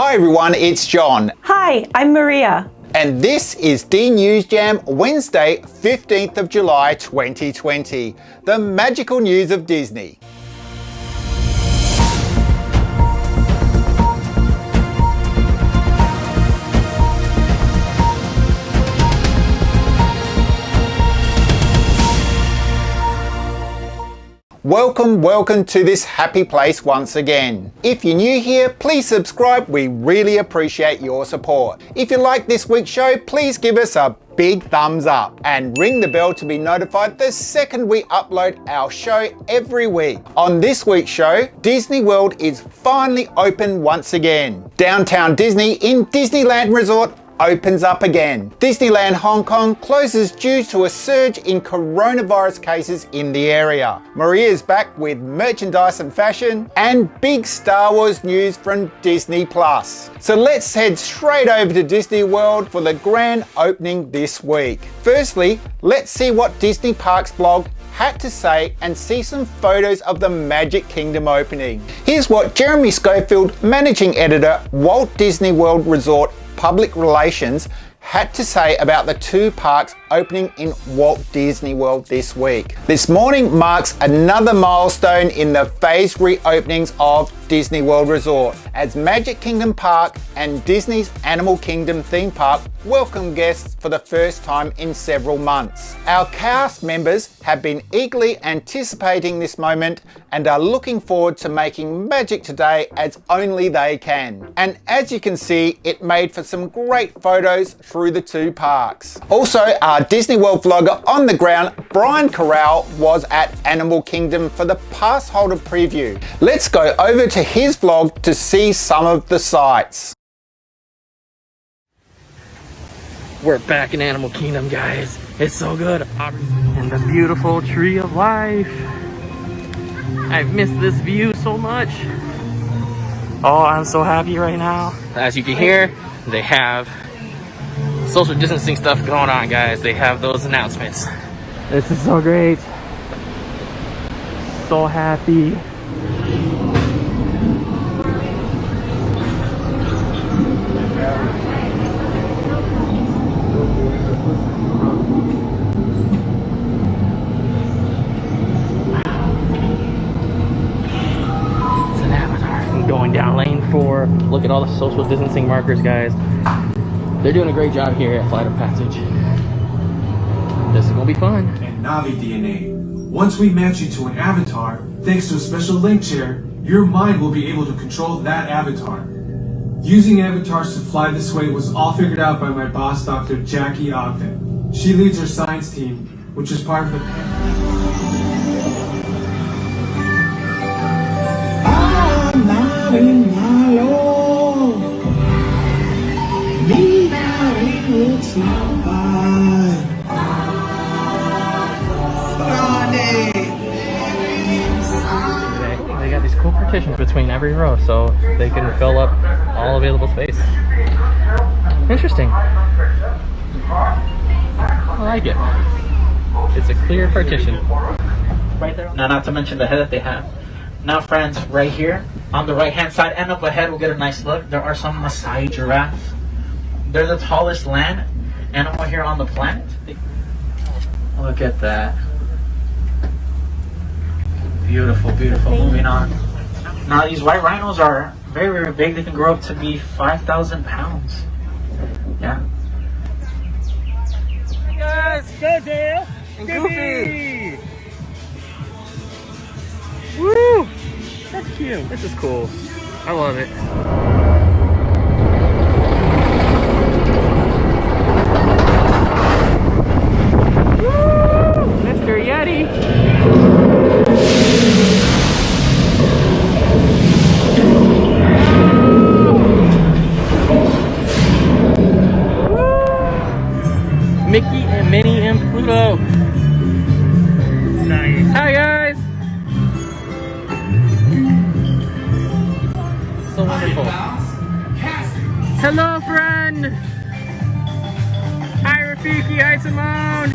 Hi everyone, it's John. Hi, I'm Maria. And this is DNews JaM Wednesday, 15th of July 2020. The magical news of Disney. Welcome to this happy place once again. If you're new here, please subscribe. We really appreciate your support. If you like this week's show, please give us a big thumbs up and ring the bell to be notified the second we upload our show every week. On this week's show, Disney World is finally open once again. Downtown Disney in Disneyland Resort opens up again. Disneyland Hong Kong closes due to a surge in coronavirus cases in the area. Maria's back with merchandise and fashion and big Star Wars news from Disney Plus. So let's head straight over to Disney World for the grand opening this week. Firstly, let's see what Disney Parks blog had to say and see some photos of the Magic Kingdom opening. Here's what Jeremy Schofield, managing editor, Walt Disney World Resort Public Relations, had to say about the two parks opening in Walt Disney World this week. This morning marks another milestone in the phased reopenings of Disney World Resort, as Magic Kingdom Park and Disney's Animal Kingdom theme park welcome guests for the first time in several months. Our cast members have been eagerly anticipating this moment and are looking forward to making magic today as only they can. And as you can see, it made for some great photos through the two parks. Also, our Disney World vlogger on the ground, Brian Corral, was at Animal Kingdom for the pass holder preview. Let's go over to his vlog to see some of the sights. We're back in Animal Kingdom, guys. It's so good. And the beautiful Tree of Life. I've missed this view so much. Oh, I'm so happy right now. As you can hear, they have social distancing stuff going on, guys. They have those announcements. This is so great. So happy. Going down lane 4. Look at all the social distancing markers, guys. They're doing a great job here at Flight of Passage. This is gonna be fun. And Navi DNA. Once we match you to an avatar, thanks to a special link chair, your mind will be able to control that avatar. Using avatars to fly this way was all figured out by my boss, Dr. Jackie Ogden. She leads our science team, which is part of the... They got these cool partitions between every row so they can fill up all available space. Interesting. I like it. It's a clear partition. Right there. Now, not to mention the head that they have. Now, friends, right here on the right hand side and up ahead, we'll get a nice look. There are some Maasai giraffes. They're the tallest land animal here on the planet. Look at that. Beautiful, beautiful. Moving on. Now, these white rhinos are very, very big. They can grow up to be 5,000 pounds. Yeah. Hey guys, Jojo and Goofy. Woo! That's cute. This is cool. I love it. Woo! Mr. Yeti. Woo! Mickey and Minnie and Pluto. Nice. Hi guys. So wonderful. Hello, friend. Hi, Rafiki. Hi, Simone.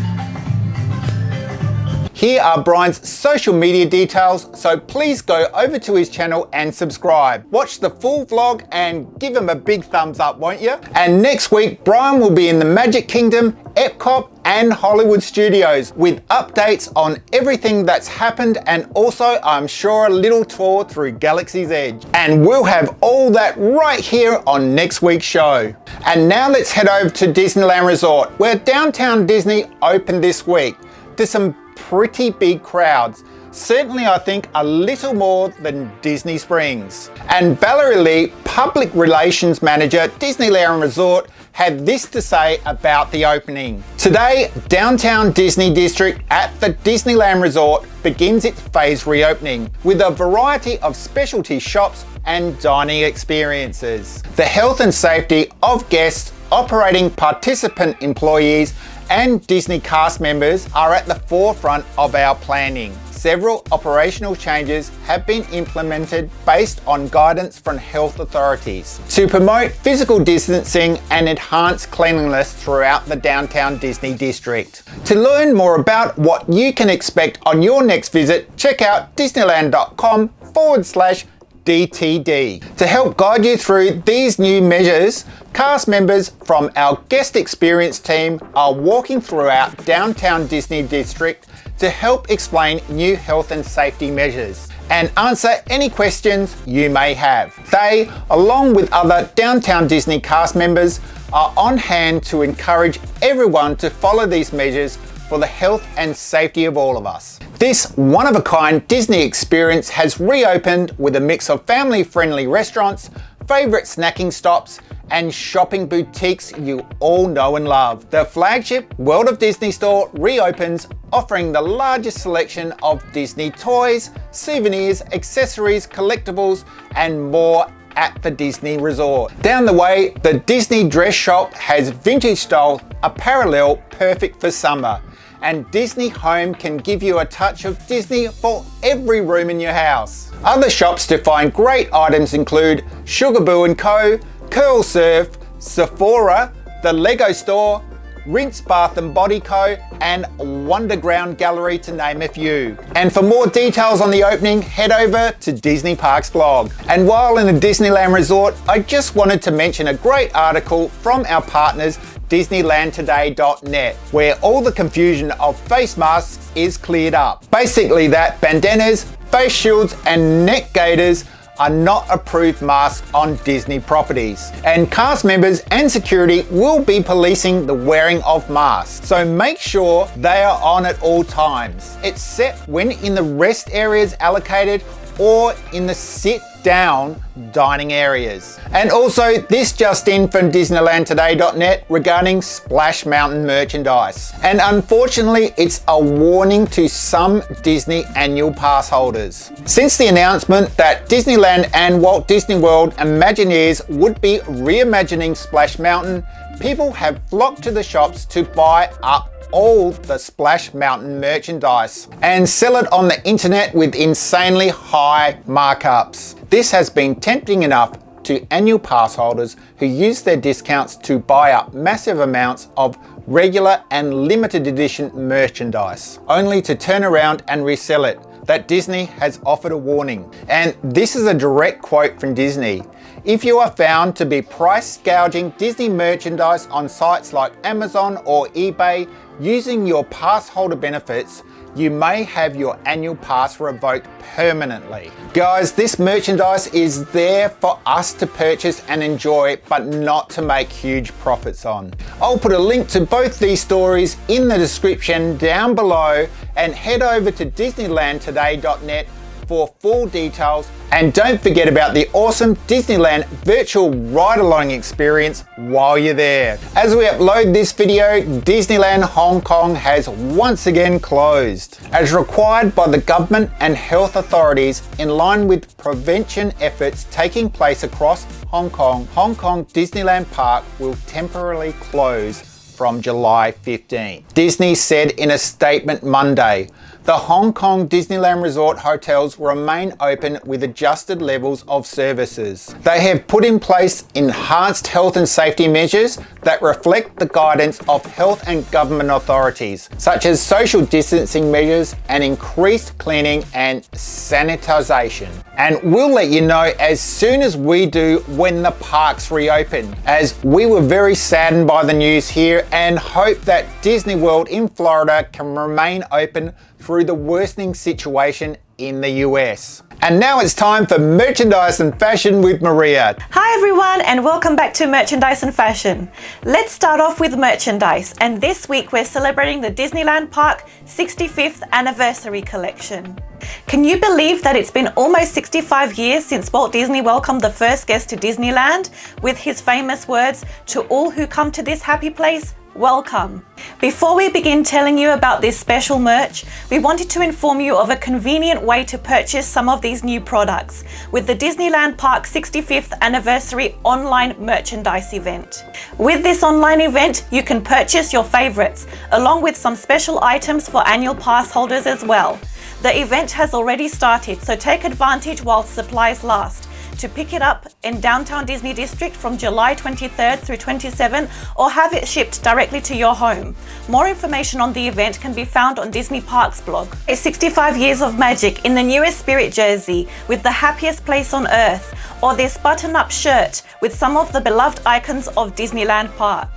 Here are Brian's social media details, so please go over to his channel and subscribe. Watch the full vlog and give him a big thumbs up, won't you? And next week, Brian will be in the Magic Kingdom, Epcot and Hollywood Studios with updates on everything that's happened, and also I'm sure a little tour through Galaxy's Edge. And we'll have all that right here on next week's show. And now let's head over to Disneyland Resort, where Downtown Disney opened this week to some pretty big crowds. Certainly I think a little more than Disney Springs. And Valerie Lee, Public Relations Manager, Disneyland Resort, had this to say about the opening. Today, Downtown Disney District at the Disneyland Resort begins its phased reopening with a variety of specialty shops and dining experiences. The health and safety of guests, operating participant employees, and Disney cast members are at the forefront of our planning. Several operational changes have been implemented based on guidance from health authorities to promote physical distancing and enhance cleanliness throughout the Downtown Disney District. To learn more about what you can expect on your next visit, check out disneyland.com/DTD. To help guide you through these new measures, cast members from our guest experience team are walking throughout Downtown Disney District to help explain new health and safety measures and answer any questions you may have. They, along with other Downtown Disney cast members, are on hand to encourage everyone to follow these measures for the health and safety of all of us. This one-of-a-kind Disney experience has reopened with a mix of family-friendly restaurants, favourite snacking stops, and shopping boutiques you all know and love. The flagship World of Disney store reopens, offering the largest selection of Disney toys, souvenirs, accessories, collectibles, and more at the Disney Resort. Down the way, the Disney dress shop has vintage style apparel perfect for summer. And Disney Home can give you a touch of Disney for every room in your house. Other shops to find great items include Sugarboo & Co., Curl Surf, Sephora, the Lego Store, Rinse Bath & Body Co., and Wonderground Gallery, to name a few. And for more details on the opening, head over to Disney Parks blog. And while in the Disneyland Resort, I just wanted to mention a great article from our partners DisneylandToday.net, where all the confusion of face masks is cleared up. Basically that bandanas, face shields and neck gaiters are not approved masks on Disney properties. And cast members and security will be policing the wearing of masks, so make sure they are on at all times. It's set when in the rest areas allocated or in the sit down dining areas. And also this just in from DisneylandToday.net regarding Splash Mountain merchandise. And unfortunately, it's a warning to some Disney annual pass holders. Since the announcement that Disneyland and Walt Disney World Imagineers would be reimagining Splash Mountain, people have flocked to the shops to buy up all the Splash Mountain merchandise and sell it on the internet with insanely high markups. This has been tempting enough to annual pass holders who use their discounts to buy up massive amounts of regular and limited edition merchandise, only to turn around and resell it. That Disney has offered a warning. And this is a direct quote from Disney. If you are found to be price gouging Disney merchandise on sites like Amazon or eBay using your pass holder benefits, you may have your annual pass revoked permanently. Guys, this merchandise is there for us to purchase and enjoy, but not to make huge profits on. I'll put a link to both these stories in the description down below, and head over to DisneylandToday.net for full details. And don't forget about the awesome Disneyland virtual ride-along experience while you're there. As we upload this video, Disneyland Hong Kong has once again closed. As required by the government and health authorities in line with prevention efforts taking place across Hong Kong, Hong Kong Disneyland Park will temporarily close from July 15. Disney said in a statement Monday, The Hong Kong Disneyland Resort hotels remain open with adjusted levels of services. They have put in place enhanced health and safety measures that reflect the guidance of health and government authorities, such as social distancing measures and increased cleaning and sanitisation. And we'll let you know as soon as we do when the parks reopen, as we were very saddened by the news here and hope that Disney World in Florida can remain open through the worsening situation in the US. And now it's time for merchandise and fashion with Maria. Hi everyone, and welcome back to Merchandise and Fashion. Let's start off with merchandise, and this week we're celebrating the Disneyland Park 65th Anniversary Collection. Can you believe that it's been almost 65 years since Walt Disney welcomed the first guest to Disneyland with his famous words, "To all who come to this happy place, welcome." Before we begin telling you about this special merch, we wanted to inform you of a convenient way to purchase some of these new products with the Disneyland Park 65th Anniversary online merchandise event. With this online event, you can purchase your favorites along with some special items for annual pass holders as well. The event has already started, so take advantage while supplies last to pick it up in downtown Disney District from July 23rd through 27 or have it shipped directly to your home. More information on the event can be found on Disney Parks blog. It's 65 years of magic in the newest Spirit jersey with the happiest place on earth, or this button-up shirt with some of the beloved icons of Disneyland Park.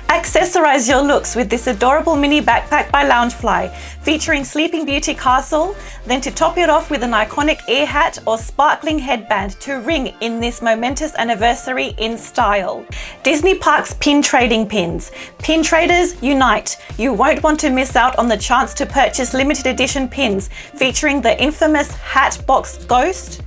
Accessorize your looks with this adorable mini backpack by Loungefly featuring Sleeping Beauty Castle, then to top it off with an iconic ear hat or sparkling headband to ring in this momentous anniversary in style. Disney Parks Pin Trading Pins. Pin traders, unite! You won't want to miss out on the chance to purchase limited edition pins featuring the infamous Hatbox Ghost,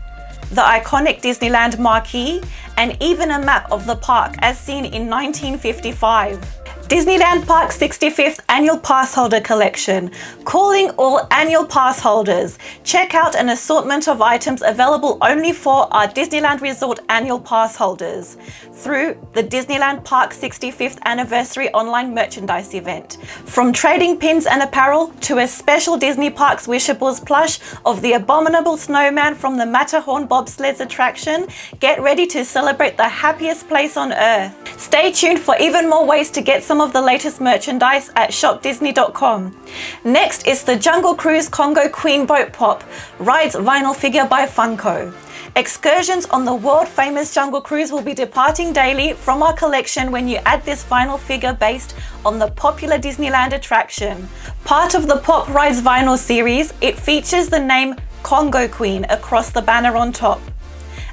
the iconic Disneyland marquee, and even a map of the park as seen in 1955. Disneyland Park 65th Annual Pass Holder Collection. Calling all annual pass holders. Check out an assortment of items available only for our Disneyland Resort annual pass holders through the Disneyland Park 65th Anniversary online merchandise event. From trading pins and apparel to a special Disney Parks Wishables plush of the abominable snowman from the Matterhorn bobsleds attraction, get ready to celebrate the happiest place on earth. Stay tuned for even more ways to get some of the latest merchandise at shopdisney.com. Next is the Jungle Cruise Congo Queen Boat Pop, Rides vinyl figure by Funko. Excursions on the world-famous Jungle Cruise will be departing daily from our collection when you add this vinyl figure based on the popular Disneyland attraction. Part of the Pop Rides vinyl series, it features the name Congo Queen across the banner on top.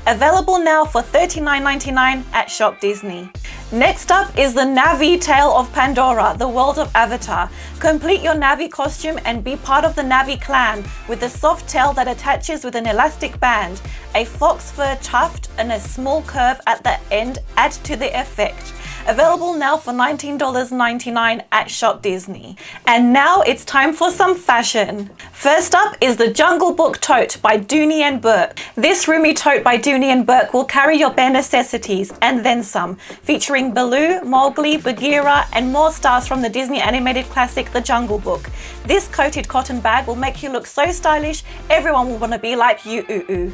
Available now for $39.99 at Shop Disney. Next up is the Navi Tale of Pandora, the world of Avatar. Complete your Navi costume and be part of the Navi clan with a soft tail that attaches with an elastic band. A fox fur tuft and a small curve at the end add to the effect. Available now for $19.99 at Shop Disney. And now it's time for some fashion. First up is the Jungle Book Tote by Dooney & Bourke. This roomy tote by Dooney & Bourke will carry your bare necessities and then some, featuring Baloo, Mowgli, Bagheera, and more stars from the Disney animated classic The Jungle Book. This coated cotton bag will make you look so stylish, everyone will want to be like you.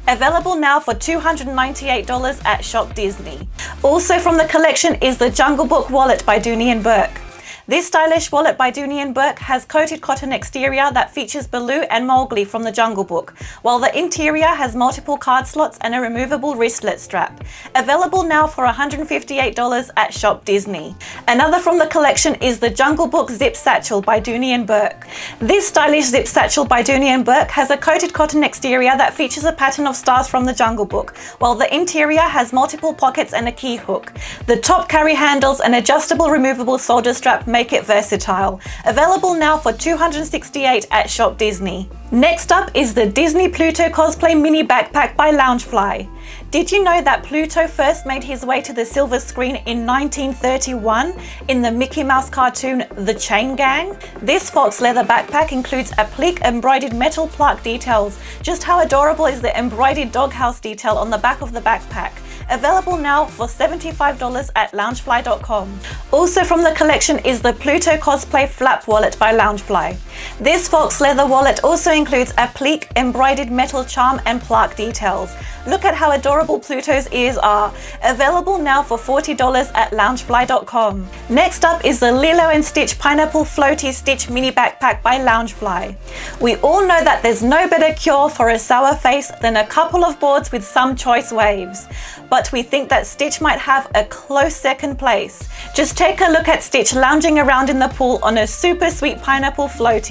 Available now for $298 at Shop Disney. Also from the collection is the Jungle Book Wallet by Dooney & Bourke. This stylish wallet by Dooney & Bourke has coated cotton exterior that features Baloo and Mowgli from the Jungle Book, while the interior has multiple card slots and a removable wristlet strap. Available now for $158 at Shop Disney. Another from the collection is the Jungle Book Zip Satchel by Dooney & Bourke. This stylish zip satchel by Dooney & Bourke has a coated cotton exterior that features a pattern of stars from the Jungle Book, while the interior has multiple pockets and a key hook. The top carry handles and adjustable removable shoulder strap make it versatile. Available now for $268 at Shop Disney. Next up is the Disney Pluto Cosplay Mini Backpack by Loungefly. Did you know that Pluto first made his way to the silver screen in 1931 in the Mickey Mouse cartoon The Chain Gang? This fox leather backpack includes applique embroidered metal plaque details. Just how adorable is the embroidered doghouse detail on the back of the backpack? available now for $75 at loungefly.com. Also from the collection is the Pluto Cosplay Flap Wallet by Loungefly. This fox leather wallet also includes a pleat, embroidered metal charm and plaque details. Look at how adorable Pluto's ears are. Available now for $40 at loungefly.com. Next up is the Lilo & Stitch Pineapple Floaty Stitch Mini Backpack by Loungefly. We all know that there's no better cure for a sour face than a couple of boards with some choice waves. But we think that Stitch might have a close second place. Just take a look at Stitch lounging around in the pool on a super sweet pineapple floaty.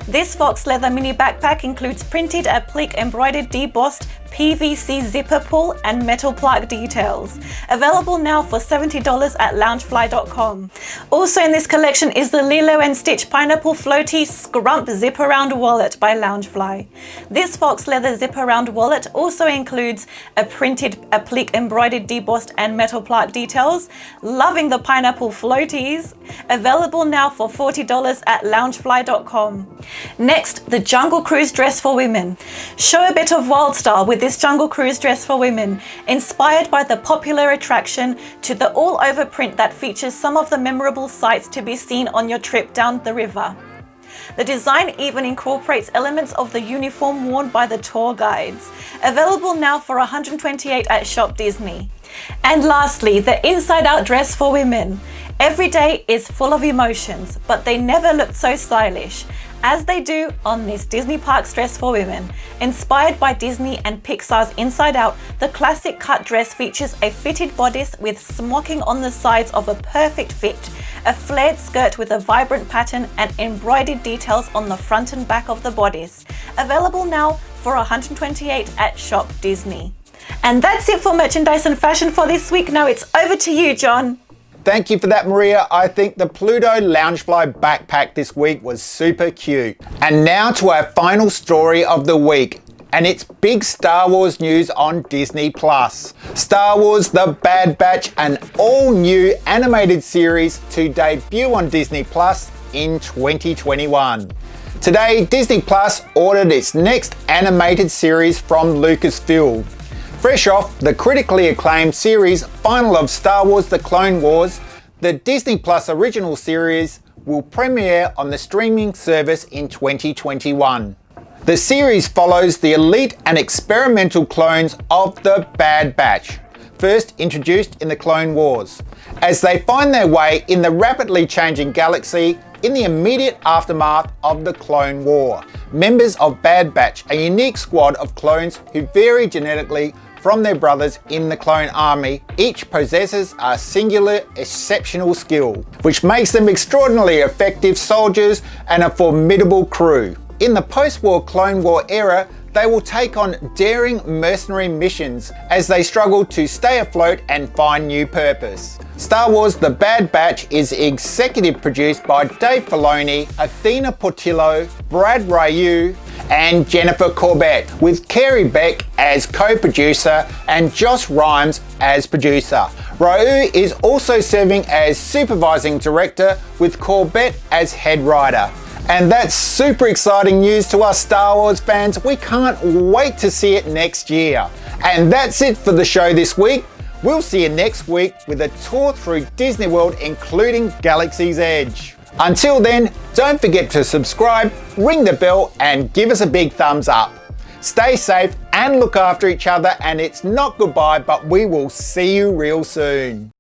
This fox leather mini backpack includes printed applique embroidered debossed PVC zipper pull and metal plaque details. Available now for $70 at loungefly.com. Also in this collection is the Lilo & Stitch Pineapple Floaty Scrump Zip Around Wallet by Loungefly. This fox leather zip around wallet also includes a printed applique embroidered debossed and metal plaque details. Loving the pineapple floaties. Available now for $40 at loungefly.com. Next, the Jungle Cruise dress for women. Show a bit of wild style with this Jungle Cruise dress for women, inspired by the popular attraction to the all-over print that features some of the memorable sights to be seen on your trip down the river. The design even incorporates elements of the uniform worn by the tour guides. Available now for $128 at Shop Disney. And lastly, the inside-out dress for women. Every day is full of emotions, but they never looked so stylish as they do on this Disney Parks dress for women. Inspired by Disney and Pixar's Inside Out, the classic cut dress features a fitted bodice with smocking on the sides of a perfect fit, a flared skirt with a vibrant pattern and embroidered details on the front and back of the bodice. Available now for $128 at Shop Disney. And that's it for merchandise and fashion for this week. Now it's over to you, John. Thank you for that, Maria. I think the Pluto Loungefly backpack this week was super cute. And now to our final story of the week. And it's big Star Wars news on Disney+. Star Wars The Bad Batch, an all-new animated series to debut on Disney+ in 2021. Today, Disney+ ordered its next animated series from Lucasfilm. Fresh off the critically acclaimed series final of Star Wars The Clone Wars, the Disney+ original series will premiere on the streaming service in 2021. The series follows the elite and experimental clones of the Bad Batch, first introduced in the Clone Wars, as they find their way in the rapidly changing galaxy in the immediate aftermath of the Clone War. Members of Bad Batch, a unique squad of clones who vary genetically from their brothers in the clone army, each possesses a singular exceptional skill, which makes them extraordinarily effective soldiers and a formidable crew. In the post-war Clone War era, they will take on daring mercenary missions as they struggle to stay afloat and find new purpose. Star Wars The Bad Batch is executive produced by Dave Filoni, Athena Portillo, Brad Ryu, and Jennifer Corbett, with Carrie Beck as co-producer and Josh Rhimes as producer. Ryu is also serving as supervising director, with Corbett as head writer. And that's super exciting news to us Star Wars fans. We can't wait to see it next year. And that's it for the show this week. We'll see you next week with a tour through Disney World, including Galaxy's Edge. Until then, don't forget to subscribe, ring the bell, and give us a big thumbs up. Stay safe and look after each other, and it's not goodbye, but we will see you real soon.